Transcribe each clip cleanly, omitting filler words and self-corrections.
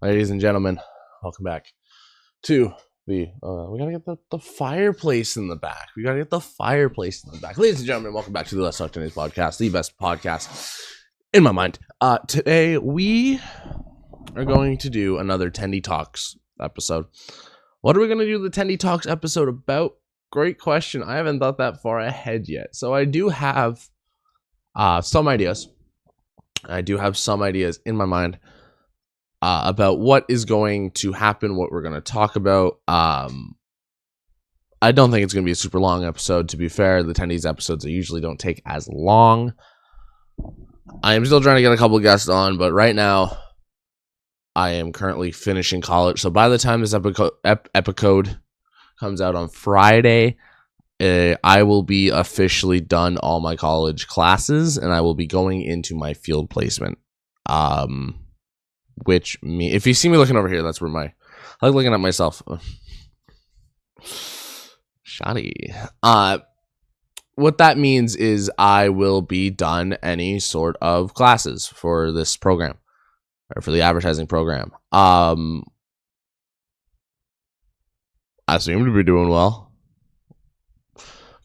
Ladies and gentlemen, welcome back to the, we gotta get the fireplace in the back. Ladies and gentlemen, welcome back to the Let's Talk Tennis podcast, the best podcast in my mind. Today we are going to do another Tendie Talks episode. What are we going to do the Tendie Talks episode about? Great question. I haven't thought that far ahead yet. So I do have some ideas. I do have some ideas in my mind about what is going to happen, what we're going to talk about. I don't think it's going to be a super long episode. To be fair, the Tendies episodes usually don't take as long. I am still trying to get a couple of guests on, but right now I am currently finishing college. So by the time this episode comes out on Friday, I will be officially done all my college classes, and I will be going into my field placement. If you see me looking over here, that's where I like looking at myself. Shoddy. What that means is I will be done any sort of classes for this program, or for the advertising program. I seem to be doing well.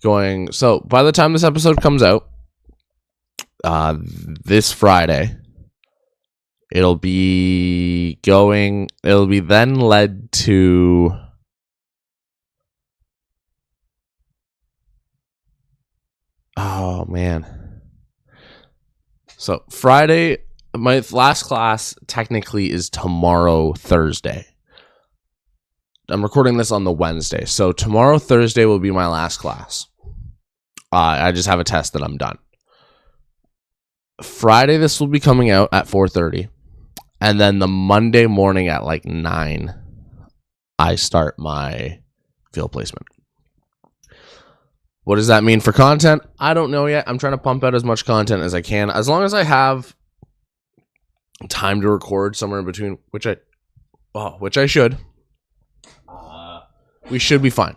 So by the time this episode comes out, this Friday, it'll be then led to So Friday, my last class technically is tomorrow, Thursday. I'm recording this on the Wednesday. So tomorrow, Thursday will be my last class. I just have a test that I'm done. Friday, this will be coming out at 4:30. And then the Monday morning at like 9, I start my field placement. What does that mean for content? I don't know yet. I'm trying to pump out as much content as I can. As long as I have time to record somewhere in between, which I should. We should be fine.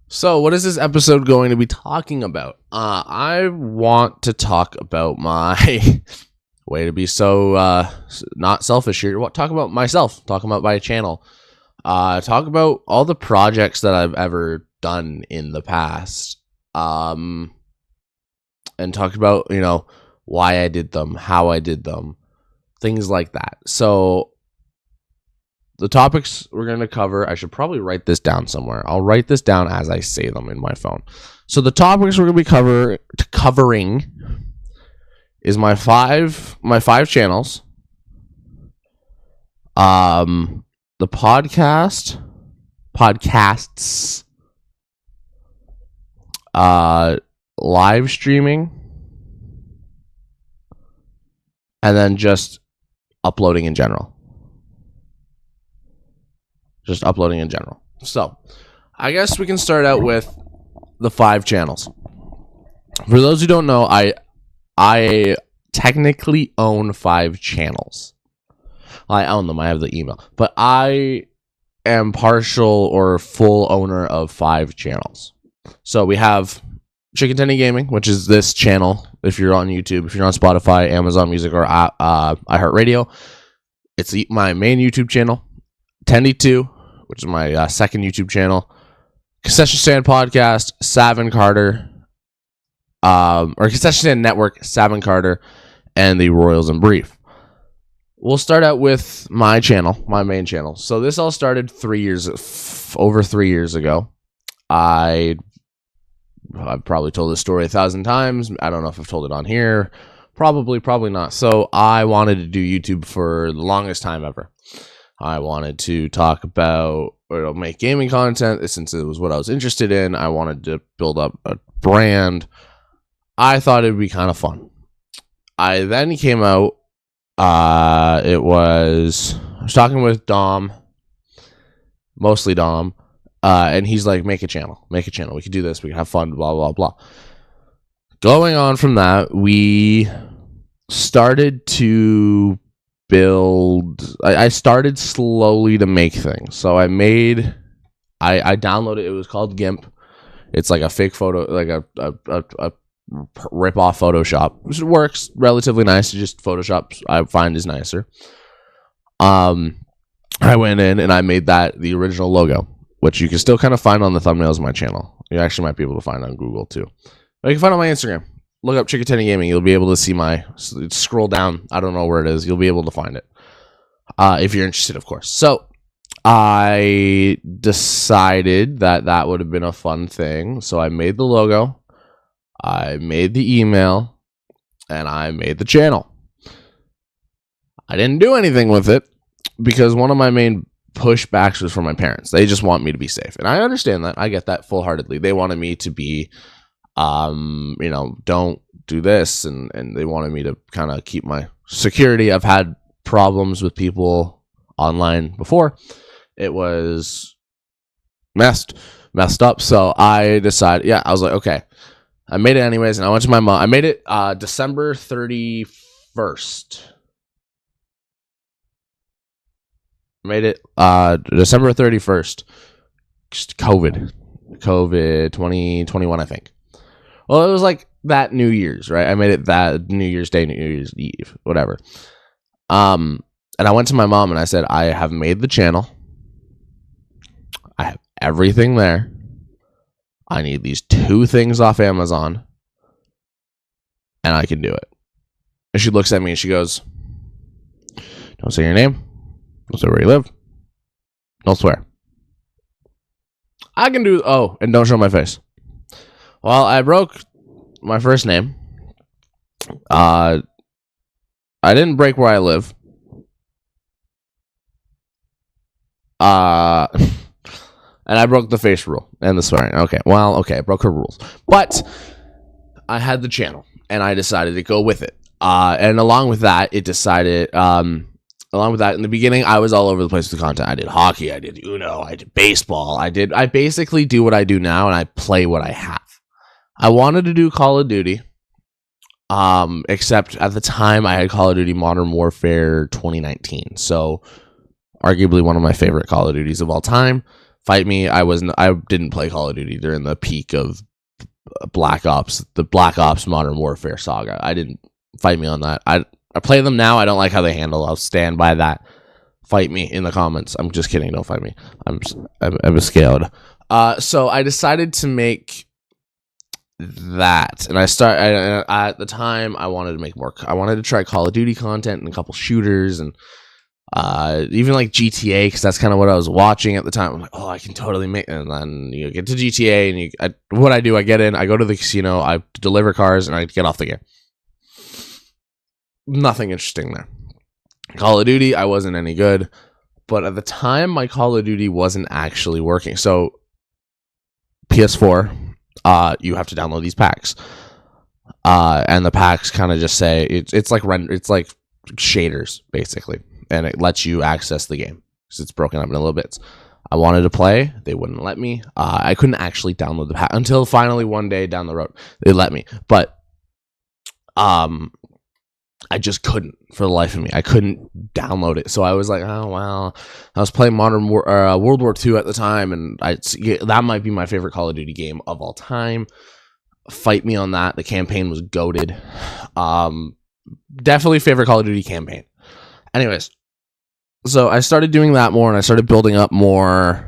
So what is this episode going to be talking about? I want to talk about my way to be so not selfish here. Talk about myself. Talk about my channel. Talk about all the projects that I've ever done in the past. And talk about, why I did them, how I did them, things like that. So the topics we're going to cover, I should probably write this down somewhere. I'll write this down as I say them in my phone. So the topics we're going to be covering is my five channels, the podcasts, live streaming, and then just uploading in general. So I guess we can start out with the 5 channels. For those who don't know, I technically own 5 channels. I own them. I have the email. But I am partial or full owner of 5 channels. So we have Chicken Tendie Gaming, which is this channel. If you're on YouTube, if you're on Spotify, Amazon Music, or iHeartRadio, it's my main YouTube channel. Tendie 2, which is my second YouTube channel. Concession Stand Podcast, Savin Carter, or Concession Stand Network, Savin Carter, and the Royals in Brief. We'll start out with my channel, my main channel. So this all started over 3 years ago. I've probably told this story 1,000 times. I don't know if I've told it on here. Probably not. So I wanted to do YouTube for the longest time ever. I wanted to talk about or make gaming content since it was what I was interested in. I wanted to build up a brand. I thought it'd be kind of fun. I then came out. I was talking with Dom, mostly Dom, and he's like, make a channel. We could do this. We could have fun, blah, blah, blah. Going on from that, we started to build. I started slowly to make things. So I downloaded, it was called GIMP. It's like a fake photo, like a rip off Photoshop, which works relatively nice. Just Photoshop I find is nicer. I went in and I made that the original logo, which you can still kind of find on the thumbnails of my channel. You actually might be able to find it on Google too. But you can find it on my Instagram. Look up Chicken Tendie Gaming. You'll be able to see scroll down. I don't know where it is. You'll be able to find it. If you're interested, of course. So I decided that would have been a fun thing. So I made the logo, I made the email, and I made the channel. I didn't do anything with it because one of my main pushbacks was from my parents. They just want me to be safe. And I understand that. I get that full-heartedly. They wanted me to be, don't do this. And they wanted me to kind of keep my security. I've had problems with people online before. It was messed up. So I decided, I was like, okay, I made it anyways. And I went to my mom. I made it December 31st. Made it December 31st. COVID 2021, I think. Well, it was like that New Year's, right? I made it that New Year's Day, New Year's Eve, whatever. And I went to my mom and I said, I have made the channel. I have everything there. I need these 2 things off Amazon. And I can do it. And she looks at me and she goes, don't say your name. Don't say where you live. Don't swear. I can do... Oh, and don't show my face. Well, I broke my first name. I didn't break where I live. And I broke the face rule and the swearing. Okay, I broke her rules. But I had the channel, and I decided to go with it. And along with that, in the beginning, I was all over the place with the content. I did hockey, I did Uno, I did baseball. I basically do what I do now, and I play what I have. I wanted to do Call of Duty, except at the time I had Call of Duty Modern Warfare 2019. So arguably one of my favorite Call of Duties of all time. Fight me, I didn't play Call of Duty during the peak of the Black Ops Modern Warfare saga. I didn't fight me on that. I play them now. I don't like how they handle. I'll stand by that. Fight me in the comments. I'm just kidding. Don't fight me. I'm scared. So I decided to make that, and at the time I wanted to make more. I wanted to try Call of Duty content and a couple shooters and even like GTA, because that's kind of what I was watching at the time. I'm like, oh, I can totally make. And then you get to GTA, and what I do, I get in, I go to the casino, I deliver cars, and I get off the game. Nothing interesting there. Call of Duty, I wasn't any good, but at the time, my Call of Duty wasn't actually working. So PS4, you have to download these packs, and the packs kind of just say it's like shaders basically, and it lets you access the game because it's broken up into little bits. I wanted to play, they wouldn't let me. I couldn't actually download the pack until finally one day down the road they let me, but I just couldn't for the life of me. I couldn't download it. So I was like, oh, well, I was playing World War II at the time, and that might be my favorite Call of Duty game of all time. Fight me on that. The campaign was goated. Definitely favorite Call of Duty campaign. Anyways, so I started doing that more, and I started building up almost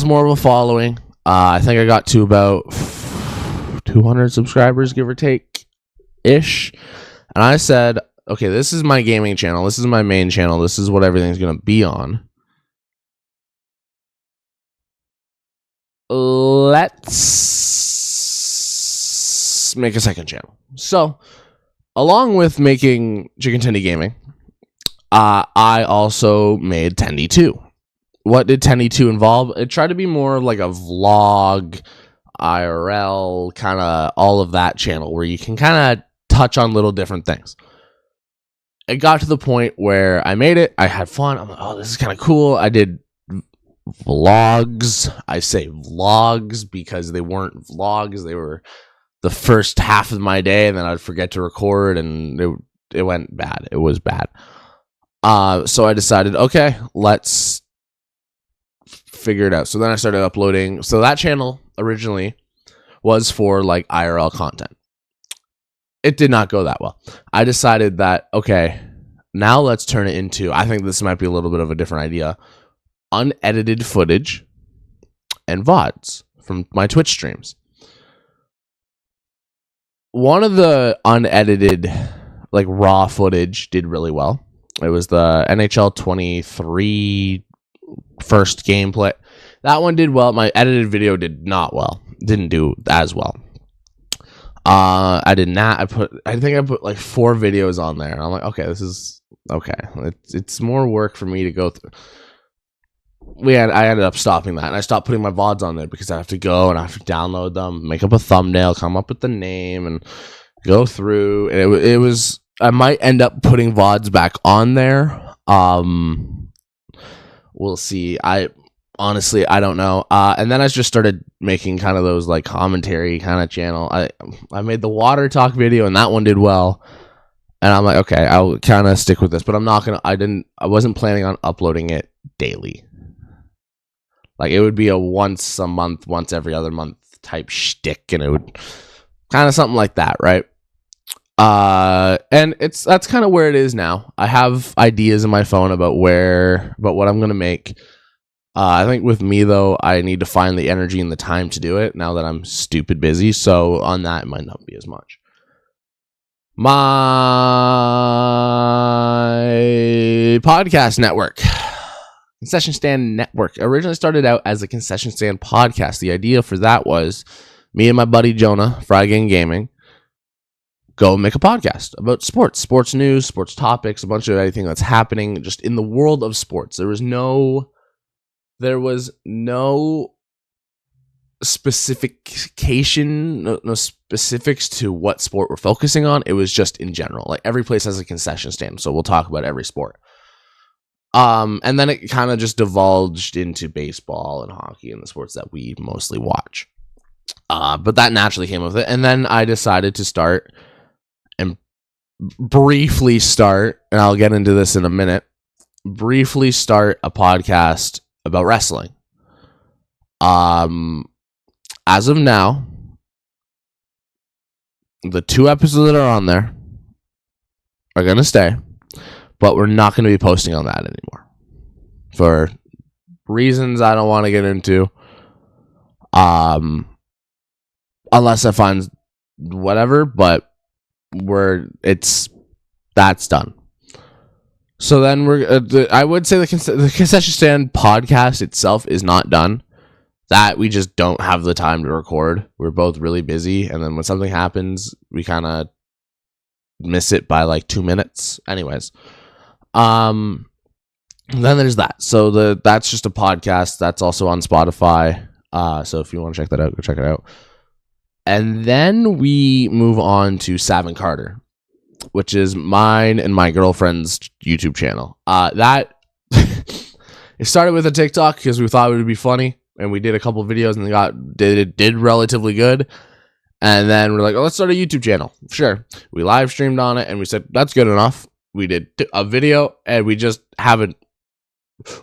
more of a following. I think I got to about 200 subscribers, give or take. Ish. And I said, okay, this is my gaming channel. This is my main channel. This is what everything's going to be on. Let's make a second channel. So, along with making Chicken Tendie Gaming, I also made Tendie 2. What did Tendie 2 involve? It tried to be more like a vlog, IRL, kind of all of that channel where you can kind of touch on little different things. It got to the point where I made it. I had fun. I'm like, oh, this is kind of cool. I did vlogs. I say vlogs because they weren't vlogs. They were the first half of my day, and then I'd forget to record, and it went bad. It was bad. So I decided, okay, let's figure it out. So then I started uploading. So that channel originally was for like IRL content. It did not go that well. I decided that, okay, now let's turn it into, I think this might be a little bit of a different idea, unedited footage and VODs from my Twitch streams. One of the unedited, like raw footage, did really well. It was the NHL 23 first gameplay. That one did well. My edited video did not well. Didn't do as well. I did not. I think I put like 4 videos on there. And I'm like, okay, this is okay. It's more work for me to go through. I ended up stopping that, and I stopped putting my VODs on there because I have to go and I have to download them, make up a thumbnail, come up with the name, and go through. And it was. I might end up putting VODs back on there. We'll see. Honestly, I don't know. And then I just started making kind of those like commentary kind of channel. I made the water talk video, and that one did well. And I'm like, okay, I'll kind of stick with this, but I'm not gonna. I wasn't planning on uploading it daily. Like, it would be a once a month, once every other month type shtick, and it would kind of something like that, right? And that's kind of where it is now. I have ideas in my phone about what I'm gonna make. I think with me though, I need to find the energy and the time to do it now that I'm stupid busy. So on that, it might not be as much. My podcast network. Concession Stand Network originally started out as a concession stand podcast. The idea for that was me and my buddy Jonah, Fry Gang Gaming, go make a podcast about sports news, sports topics, a bunch of anything that's happening just in the world of sports. There was no specification, no specifics to what sport we're focusing on. It was just in general. Like, every place has a concession stand, so we'll talk about every sport. And then it kind of just divulged into baseball and hockey and the sports that we mostly watch. But that naturally came with it. And then I decided to briefly start, and I'll get into this in a minute, briefly start a podcast about wrestling. As of now, the 2 episodes that are on there are going to stay. But we're not going to be posting on that anymore for reasons I don't want to get into. Unless I find whatever, but that's done. So then I would say the concession stand podcast itself is not done. That we just don't have the time to record. We're both really busy, and then when something happens, we kind of miss it by like 2 minutes. Anyways. Then there's that. So that's just a podcast. That's also on Spotify. So if you want to check that out, go check it out. And then we move on to Sav and Carter, which is mine and my girlfriend's YouTube channel. That it started with a TikTok because we thought it would be funny, and we did a couple videos and did relatively good. And then we're like, oh, let's start a YouTube channel. Sure. We live streamed on it, and we said that's good enough. We did a video, and we just haven't.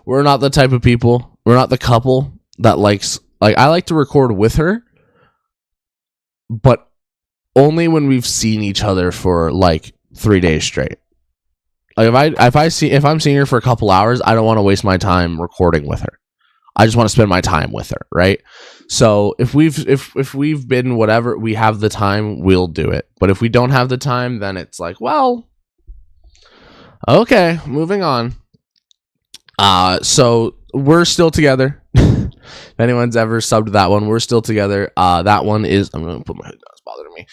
We're not the type of people. We're not the couple that likes. Like, I like to record with her, but only when we've seen each other for like 3 days straight. Like, if I'm seeing her for a couple hours, I don't want to waste my time recording with her. I just want to spend my time with her, right? So if we've been whatever, we have the time, we'll do it. But if we don't have the time, then it's like, well. Okay, moving on. So we're still together. If anyone's ever subbed that one, we're still together. That one is. I'm gonna put my hood down. It's bothering me.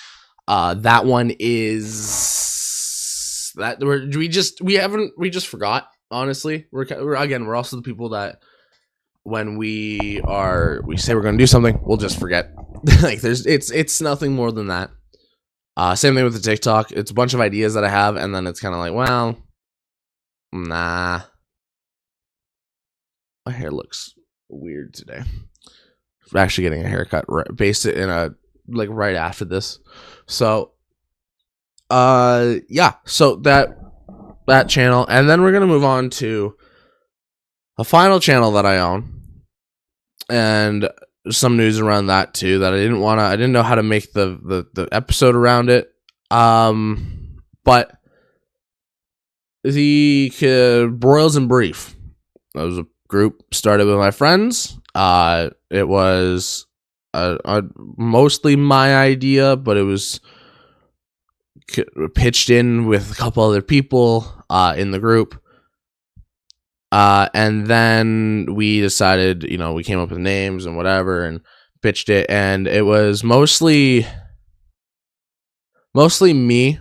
That one is that we just forgot. Honestly, we're also the people that when we say we're gonna do something, we'll just forget. Like, it's nothing more than that. Same thing with the TikTok. It's a bunch of ideas that I have, and then it's kind of like, well. Nah. My hair looks weird today. I'm actually getting a haircut based it in right after this. So yeah, so that channel, and then we're going to move on to a final channel that I own. And some news around that too that I didn't know how to make the episode around it. But the Broils and Brief. That was a group started with my friends. It was mostly my idea, but it was pitched in with a couple other people in the group. And then we decided, we came up with names and whatever and pitched it. And it was mostly me.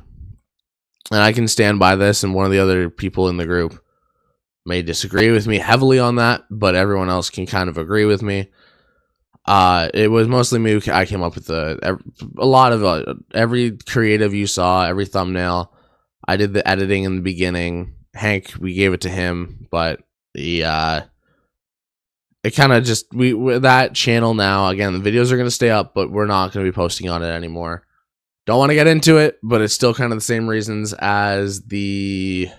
And I can stand by this. And one of the other people in the group may disagree with me heavily on that, but everyone else can kind of agree with me. It was mostly me. I came up with a lot of every creative you saw, every thumbnail. I did the editing in the beginning. Hank, we gave it to him, but it kind of just that channel now. Again, the videos are going to stay up, but we're not going to be posting on it anymore. Don't want to get into it, but it's still kind of the same reasons as the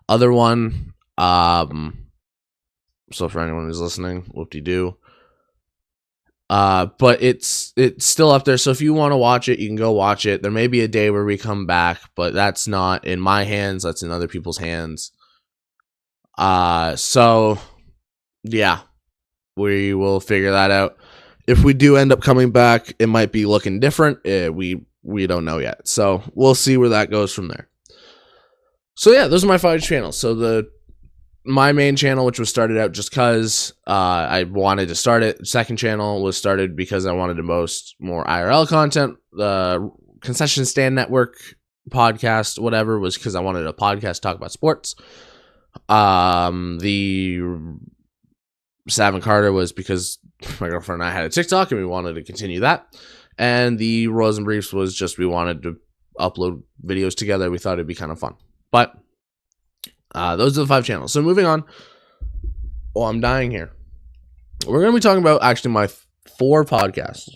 other one. So for anyone who's listening, whoop-de-doo. But it's still up there. So if you want to watch it, you can go watch it. There may be a day where we come back, but that's not in my hands. That's in other people's hands. So yeah, we will figure that out. If we do end up coming back, it might be looking different. We don't know yet. So we'll see where that goes from there. So yeah, those are my 5 channels. So my main channel, which was started out just because I wanted to start it. Second channel was started because I wanted to post more IRL content. The Concession Stand Network podcast, whatever, was because I wanted a podcast to talk about sports. The Sav and Carter was because my girlfriend and I had a TikTok and we wanted to continue that. And the Royals and Briefs was just we wanted to upload videos together. We thought it'd be kind of fun. But those are the 5 channels. So moving on. Oh, I'm dying here. We're going to be talking about actually my 4 podcasts.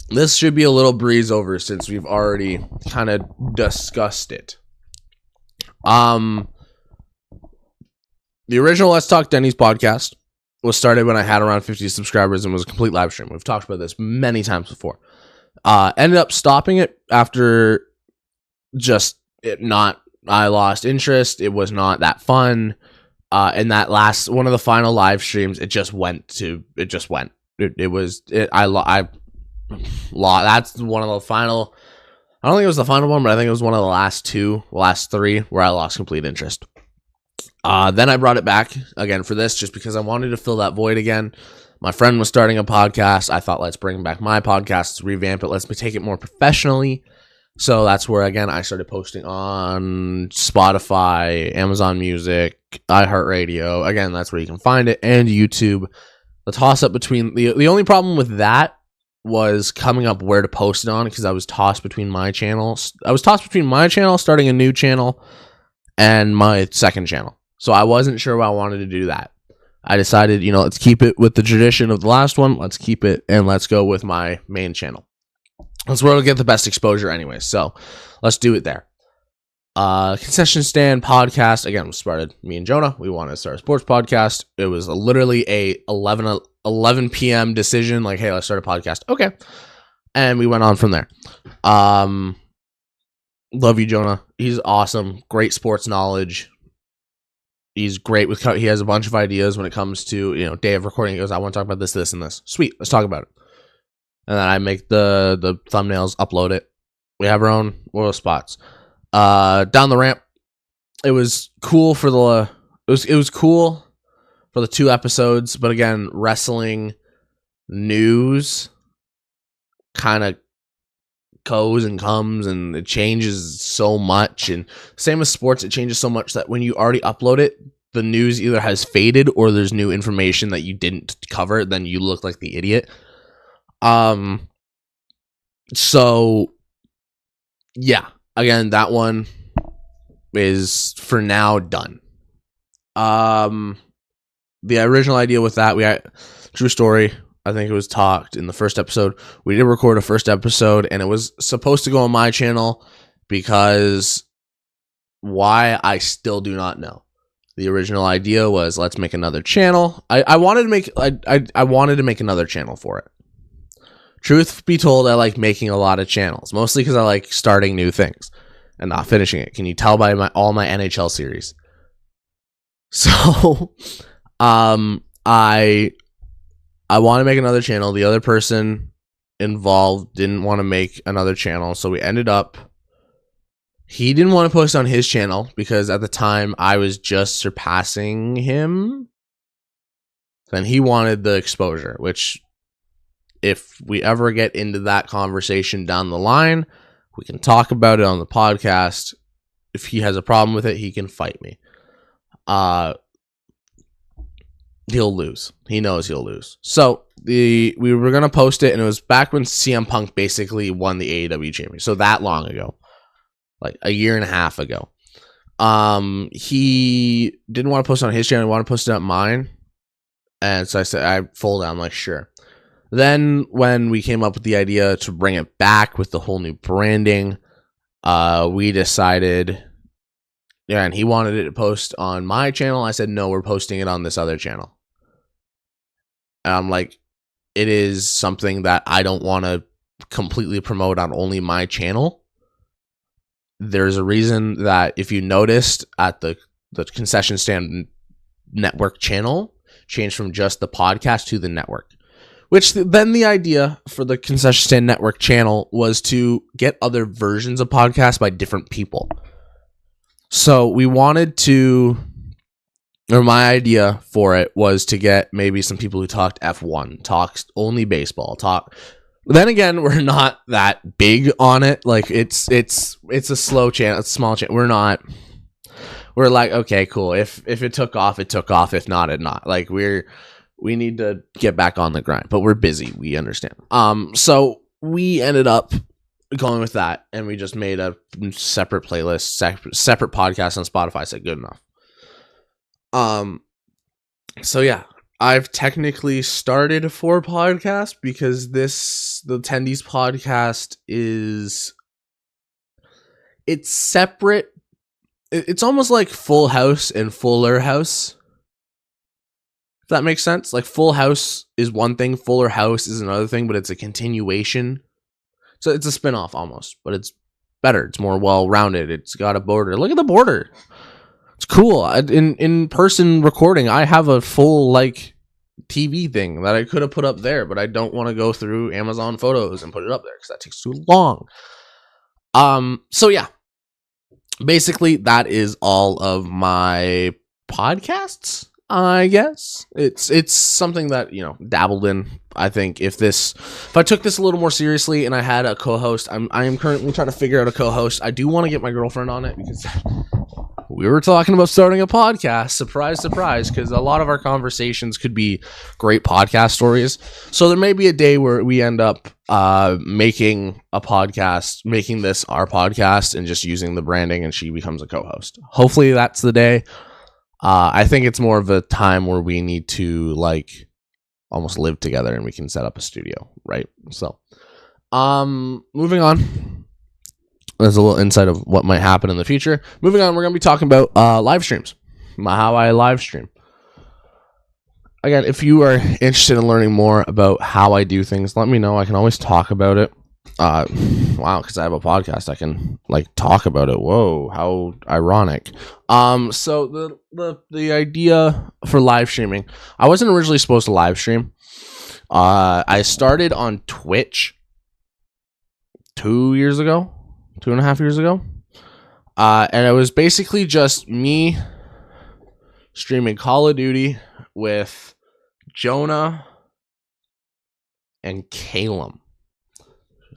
This should be a little breeze over since we've already kind of discussed it. The original Let's Talk Denny's podcast was started when I had around 50 subscribers and was a complete live stream. We've talked about this many times before. Ended up stopping it after just I lost interest. It was not that fun. And that last one of the final live streams, that's one of the final, I don't think it was the final one, but I think it was one of the last 3 where I lost complete interest. Then I brought it back again for this just because I wanted to fill that void again. My friend was starting a podcast. I thought, let's bring back my podcast, let's revamp it, let's take it more professionally. So that's where, again, I started posting on Spotify, Amazon Music, iHeartRadio. Again, that's where you can find it, and YouTube. The toss-up between... The only problem with that was coming up where to post it on, because I was tossed between my channels. Starting a new channel, and my second channel. So I wasn't sure I wanted to do that. I decided, let's keep it with the tradition of the last one. Let's keep it, and let's go with my main channel. That's where it'll get the best exposure anyway. So let's do it there. Concession Stand podcast, again, was started me and Jonah. We wanted to start a sports podcast. It was literally a 11 p.m. decision. Like, hey, let's start a podcast. Okay. And we went on from there. Love you, Jonah. He's awesome. Great sports knowledge. He's great with, he has a bunch of ideas when it comes to, day of recording. He goes, I want to talk about this, this, and this. Sweet. Let's talk about it. And then I make the thumbnails, upload it. We have our own little spots. Down the ramp. It was cool for it was cool for the 2 episodes, but again, wrestling news kind of goes and comes and it changes so much, and same as sports, it changes so much that when you already upload it, the news either has faded or there's new information that you didn't cover, then you look like the idiot. So yeah, again, that one is for now done. The original idea with that, we had true story. I think it was talked in the first episode. We did record a first episode and it was supposed to go on my channel because why, I still do not know. The original idea was let's make another channel. I wanted to make another channel for it. Truth be told, I like making a lot of channels, mostly because I like starting new things and not finishing it. Can you tell by all my NHL series? So, I want to make another channel. The other person involved didn't want to make another channel, so we ended up. He didn't want to post on his channel because at the time I was just surpassing him. Then he wanted the exposure, which if we ever get into that conversation down the line, we can talk about it on the podcast. If he has a problem with it, he can fight me. He'll lose. He knows he'll lose. So we were gonna post it, and it was back when CM Punk basically won the AEW championship. So that long ago, like a year and a half ago. He didn't want to post it on his channel. He wanted to post it on mine, and so I said I folded. I'm like, sure. Then when we came up with the idea to bring it back with the whole new branding, we decided, yeah, and he wanted it to post on my channel. I said, no, we're posting it on this other channel. And I'm like, it is something that I don't want to completely promote on only my channel. There's a reason that if you noticed at the concession stand network channel changed from just the podcast to the network. Which then the idea for the concession stand network channel was to get other versions of podcasts by different people. So we wanted to, or my idea for it was to get maybe some people who talked F1, talked only baseball, talk. Then again, we're not that big on it. Like it's a slow channel, it's a small channel. We're like, okay, cool. If it took off, it took off. If not, it not. Like we need to get back on the grind, but we're busy. We understand. So we ended up going with that, and we just made a separate playlist, separate podcast on Spotify. I said good enough. So yeah, I've technically started 4 podcasts because the Tendies podcast it's separate. It's almost like Full House and Fuller House. If that makes sense. Like Full House is one thing, Fuller House is another thing, but it's a continuation. So it's a spin-off almost, but it's better. It's more well-rounded. It's got a border. Look at the border. It's cool. In person recording, I have a full like TV thing that I could have put up there, but I don't want to go through Amazon Photos and put it up there because that takes too long. So yeah. Basically, that is all of my podcasts. I guess it's something that, dabbled in. I think if I took this a little more seriously and I had a co-host, I am currently trying to figure out a co-host. I do want to get my girlfriend on it because we were talking about starting a podcast. Surprise, surprise, because a lot of our conversations could be great podcast stories. So there may be a day where we end up making a podcast, making this our podcast and just using the branding, and she becomes a co-host. Hopefully that's the day. I think it's more of a time where we need to like almost live together and we can set up a studio, right? So, moving on. There's a little insight of what might happen in the future. Moving on, we're going to be talking about live streams, how I live stream. Again, if you are interested in learning more about how I do things, let me know. I can always talk about it. Wow, because I have a podcast, I can like talk about it. Whoa, how ironic. So the idea for live streaming, I wasn't originally supposed to live stream. I started on Twitch 2.5 years ago. And it was basically just me streaming Call of Duty with Jonah and Calum.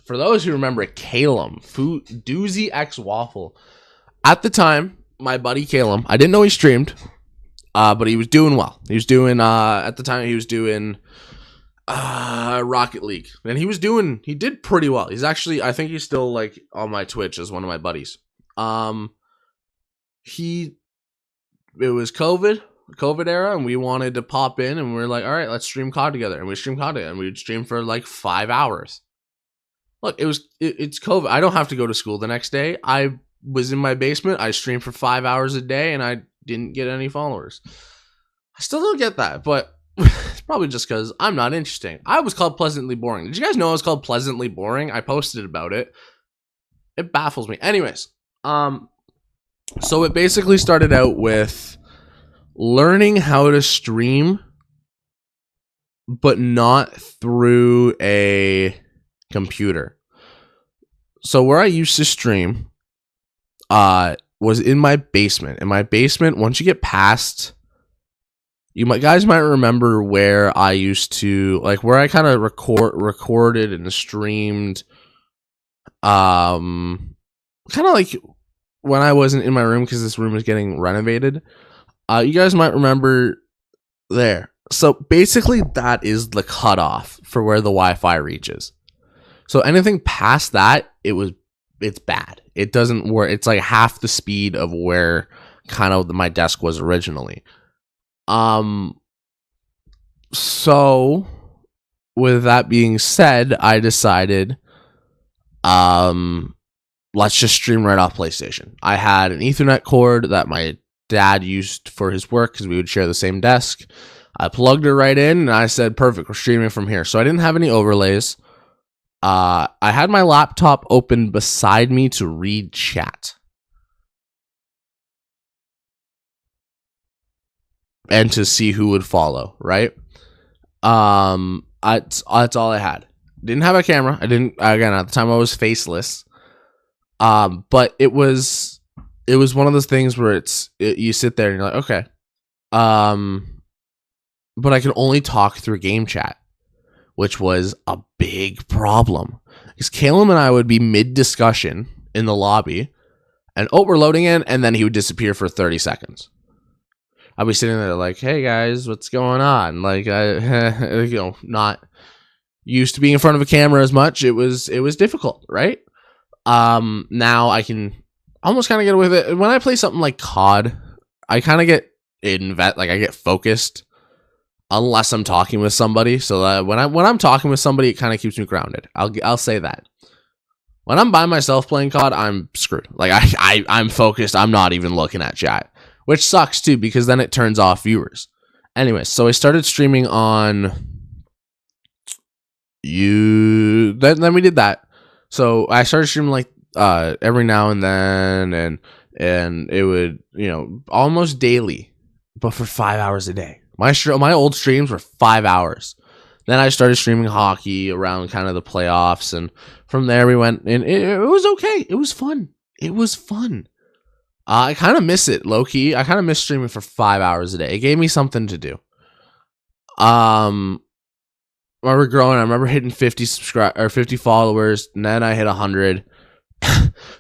For those who remember Calum, Doozy X Waffle. At the time, my buddy Calum, I didn't know he streamed, but he was doing well. He was doing, at the time, he was doing Rocket League. And he did pretty well. He's actually, I think he's still like on my Twitch as one of my buddies. It was COVID era, and we wanted to pop in, and we were like, all right, let's stream COD together. And we streamed COD together, and we'd stream for like 5 hours. Look, it's COVID. I don't have to go to school the next day. I was in my basement. I streamed for 5 hours a day, and I didn't get any followers. I still don't get that, but Probably just because I'm not interesting. I was called Pleasantly Boring. Did you guys know I was called Pleasantly Boring? I posted about it. It baffles me. Anyways, so it basically started out with learning how to stream, but not through a computer. So where I used to stream was in my basement. In my basement, once you get past, guys might remember where I used to, like, where I kind of recorded and streamed, kind of like when I wasn't in my room because this room was getting renovated. You guys might remember there. So basically that is the cutoff for where the Wi-Fi reaches. So anything past that, it's bad. It doesn't work. It's like half the speed of where kind of my desk was originally. So with that being said, I decided, let's just stream right off PlayStation. I had an Ethernet cord that my dad used for his work because we would share the same desk. I plugged it right in and I said, perfect, we're streaming from here. So I didn't have any overlays. I had my laptop open beside me to read chat. And to see who would follow, right? That's all I had. Didn't have a camera. Again, at the time I was faceless. But it was one of those things where you sit there and you're like, okay. But I could only talk through game chat, which was a big problem. Because Caleb and I would be mid-discussion in the lobby, and we're loading in, and then he would disappear for 30 seconds. I'd be sitting there like, hey guys, what's going on? Like, not used to being in front of a camera as much. It was difficult, right? Now I can almost kind of get away with it. When I play something like COD, I kind of get I get focused unless I'm talking with somebody. So that when I'm talking with somebody, it kind of keeps me grounded. I'll say that. When I'm by myself playing COD, I'm screwed. Like I'm focused. I'm not even looking at chat, which sucks too because then it turns off viewers. Anyways, so I started streaming on then we did that. So I started streaming like every now and then, and it would, almost daily, but for 5 hours a day. My old streams were 5 hours. Then I started streaming hockey around kind of the playoffs, and from there we went, and it was okay. It was fun. I kind of miss it, low key. I kind of miss streaming for 5 hours a day. It gave me something to do. When we were growing, I remember hitting 50 followers, and then I hit 100.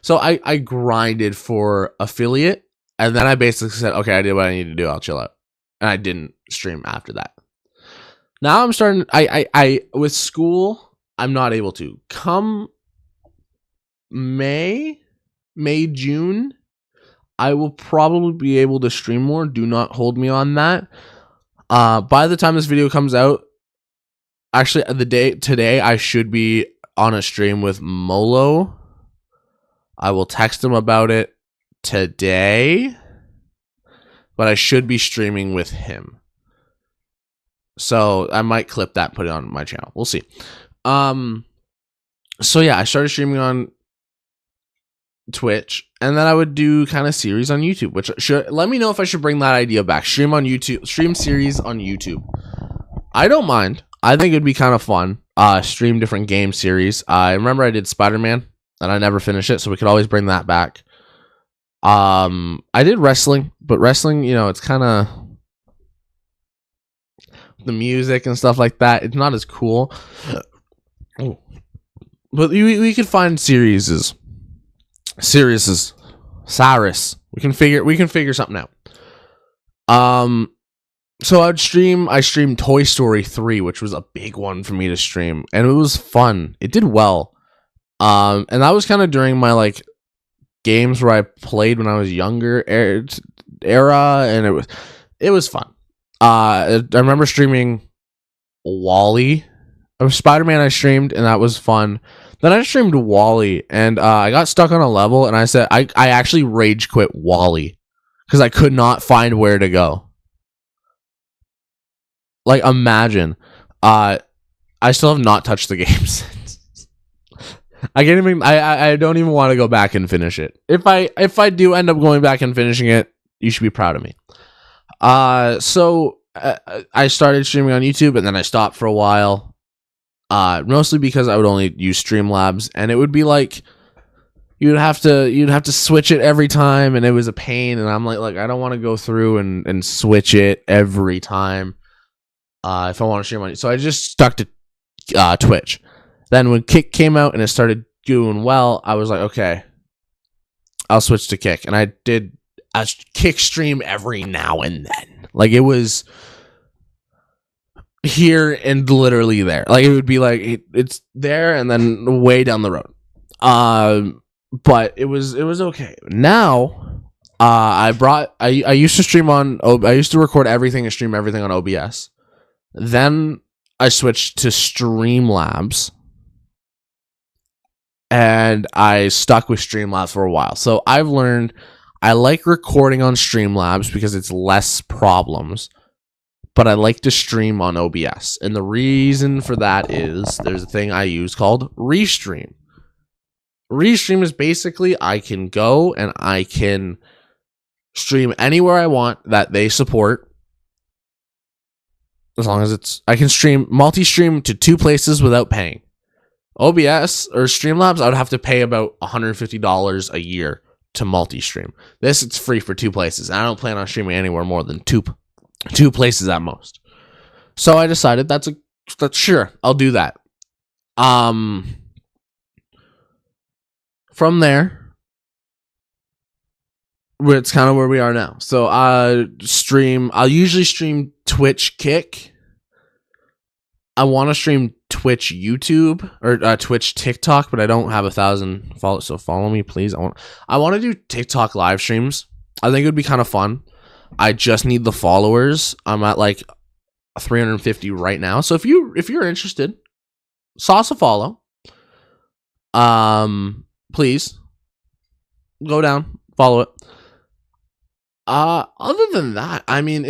So I grinded for affiliate, and then I basically said, okay, I did what I need to do. I'll chill out. And I didn't stream after that. Now I'm starting, I with school, I'm not able to. Come May, June, I will probably be able to stream more. Do not hold me on that. By the time this video comes out, actually, today, I should be on a stream with Molo. I will text him about it today, but I should be streaming with him. So I might clip that, put it on my channel. We'll see. So yeah, I started streaming on Twitch, and then I would do kind of series on YouTube, which let me know if I should bring that idea back. Stream series on YouTube. I don't mind. I think it'd be kind of fun. Stream different game series. I remember I did Spider-Man, and I never finished it, so we could always bring that back. I did wrestling, but wrestling, it's kind of the music and stuff like that. It's not as cool. But we could find series. Cyrus. We can figure something out. So I streamed Toy Story 3, which was a big one for me to stream, and it was fun. It did well. And that was kind of during my like games where I played when I was younger era, and it was fun. I remember streaming Wall-E. Spider-Man I streamed, and that was fun. Then I streamed Wall-E, and I got stuck on a level, and I said I actually rage quit Wall-E because I could not find where to go. Like, imagine. I still have not touched the game since. I can't even. I don't even want to go back and finish it. If I do end up going back and finishing it, you should be proud of me. So I started streaming on YouTube, and then I stopped for a while. Mostly because I would only use Streamlabs, and it would be like you'd have to switch it every time, and it was a pain. And I'm like I don't want to go through and switch it every time. If I want to stream on it, so I just stuck to Twitch. Then when Kick came out and it started doing well, I was like, okay, I'll switch to Kick, and I did a Kick stream every now and then. Like, it was here and literally there. Like, it would be like it's there and then way down the road. But it was okay. Now, I used to stream on. I used to record everything and stream everything on OBS. Then I switched to Streamlabs, and I stuck with Streamlabs for a while. So I've learned I like recording on Streamlabs because it's less problems, but I like to stream on OBS. And the reason for that is there's a thing I use called Restream. Restream is basically I can go and I can stream anywhere I want that they support. As long as I can stream multi-stream to 2 places without paying. OBS or Streamlabs, I would have to pay about $150 a year to multi-stream. This, it's free for 2 places. And I don't plan on streaming anywhere more than two places at most. So I decided that's sure, I'll do that. From there, it's kind of where we are now. So I'll usually stream Twitch Kick. I want to stream Twitch YouTube or Twitch TikTok, but I don't have 1,000 followers, so follow me, please. I want to do TikTok live streams. I think it would be kind of fun. I just need the followers. I'm at like 350 right now. So if you're interested, sauce a follow. Please go down, follow it. Other than that, I mean,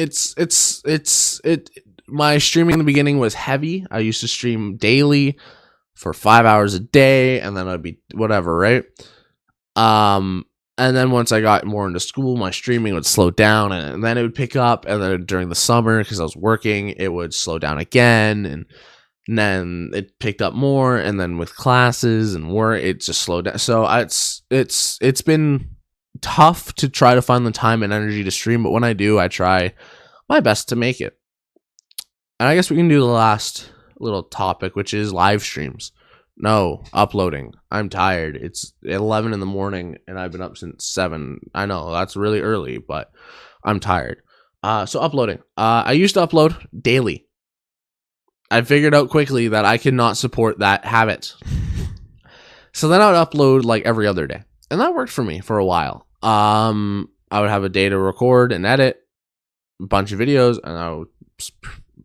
my streaming in the beginning was heavy. I used to stream daily for 5 hours a day, and then I'd be whatever, right? And then once I got more into school, my streaming would slow down, and then it would pick up. And then during the summer, because I was working, it would slow down again, and then it picked up more. And then with classes and work, it just slowed down. So it's been tough to try to find the time and energy to stream, but when I do, I try my best to make it. And I guess we can do the last little topic, which is live streams. No, uploading. I'm tired. It's 11 in the morning, and I've been up since 7. I know, that's really early, but I'm tired. So uploading. I used to upload daily. I figured out quickly that I could not support that habit. So then I would upload like every other day. And that worked for me for a while. I would have a day to record and edit a bunch of videos, and I would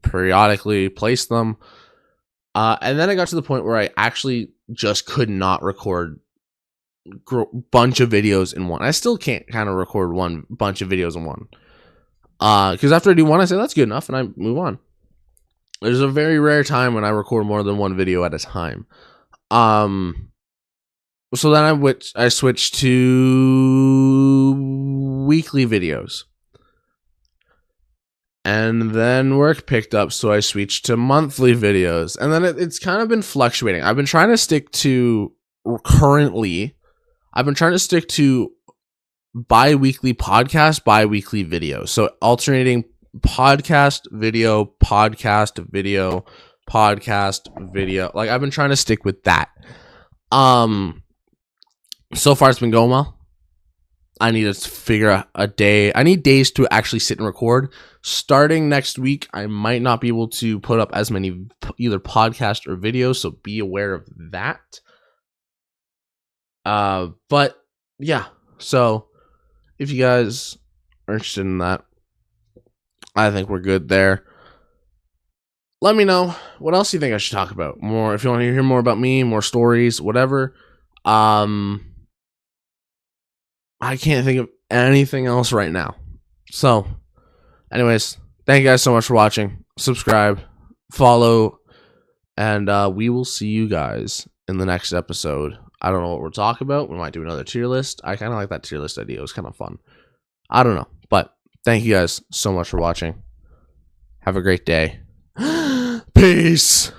periodically place them. And then I got to the point where I actually just could not record bunch of videos in one. I still can't kind of record one bunch of videos in one. Because after I do one, I say that's good enough, and I move on. There's a very rare time when I record more than one video at a time. So then I switched to weekly videos. And then work picked up, so I switched to monthly videos. And then it's kind of been fluctuating. I've been trying to stick to bi-weekly podcast, bi-weekly videos. So alternating podcast, video, podcast, video, podcast, video. Like, I've been trying to stick with that. So far it's been going well. I need to figure out a day. I need days to actually sit and record. Starting next week, I might not be able to put up as many either podcasts or videos, so be aware of that. But yeah, so if you guys are interested in that, I think we're good there. Let me know what else you think I should talk about. More, if you want to hear more about me, more stories, whatever. I can't think of anything else right now. So, anyways, thank you guys so much for watching. subscribe, follow, and we will see you guys in the next episode. I don't know what we're talking about. We might do another tier list. I kind of like that tier list idea. It was kind of fun. I don't know. But thank you guys so much for watching. Have a great day. Peace.